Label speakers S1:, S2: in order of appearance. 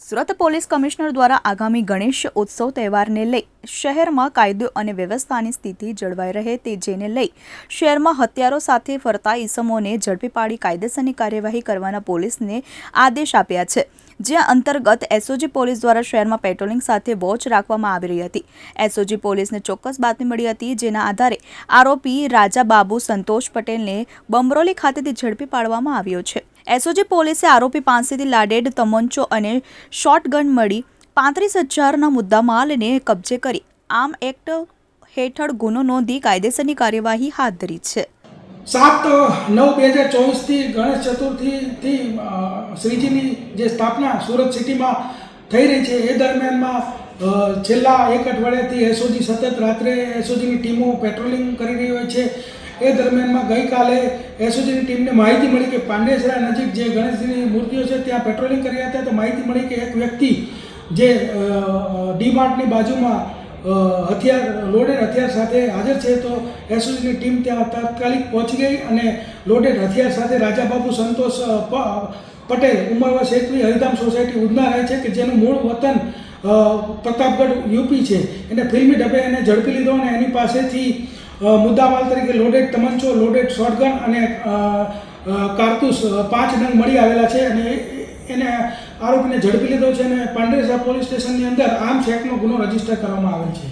S1: Surat police commissioner દ્વારા આગામી ગણેશ ઉત્સવ તહેવારને લઈ શહેરમાં કાયદો અને વ્યવસ્થાની સ્થિતિ જળવાઈ રહે તે જેને લઈ શહેરમાં હથિયારો સાથે ફરતા ઈસમોને ઝડપી પાડી કાયદેસરની કાર્યવાહી કરવાના પોલીસને આદેશ આપ્યા છે। જ્યાં અંતર્ગત એસઓજી પોલીસ દ્વારા શહેરમાં પેટ્રોલિંગ સાથે વોચ રાખવામાં આવી રહી હતી। એસઓજી પોલીસને ચોક્કસ બાતમી મળી હતી, જેના આધારે આરોપી રાજાબાબુ સંતોષ પટેલને બમરોલી ખાતેથી ઝડપી પાડવામાં આવ્યો છે। એસઓજી પોલીસે આરોપી પાસેથી લાડેડ તમંચો અને શોટગન મળી 35,000ના મુદ્દામાલને કબજે કરી આર્મ એક્ટ હેઠળ ગુનો નોંધી કાયદેસરની કાર્યવાહી હાથ ધરી છે।
S2: 7/9/2024થી ગણેશ ચતુર્થીથી શ્રીજીની જે સ્થાપના સુરત સિટીમાં થઈ રહી છે એ દરમિયાનમાં છેલ્લા એક અઠવાડિયાથી એસઓજી સતત રાત્રે એસઓજીની ટીમો પેટ્રોલિંગ કરી રહી હોય છે। એ દરમિયાનમાં ગઈકાલે એસઓજીની ટીમને માહિતી મળી કે પાંડેસરા નજીક જે ગણેશજીની મૂર્તિઓ છે ત્યાં પેટ્રોલિંગ કરી રહ્યા હતા તો માહિતી મળી કે એક વ્યક્તિ જે ડીમાર્ટની બાજુમાં લોડેડ હથિયાર સાથે હાજર છે। તો એસઓજીની ટીમ ત્યાં તાત્કાલિક પહોંચી ગઈ અને લોડેડ હથિયાર સાથે રાજાબાબુ સંતોષ પટેલ ઉંમર વર્ષ 21 હરિધામ સોસાયટી ઉધના રહે છે કે જેનું મૂળ વતન પ્રતાપગઢ યુપી છે। એને ફિલ્મી ઢબે એને ઝડપી લીધો અને એની પાસેથી મુદ્દામાલ તરીકે લોડેડ તમંચો, લોડેડ શોટગન અને કારતૂસ 5 નંગ મળી આવેલા છે અને એને આરોપીને ઝડપી લીધો છે અને પાંડેસરા પોલીસ સ્ટેશનની અંદર આર્મ્સ એક્ટનો ગુનો રજીસ્ટર કરવામાં આવેલ છે।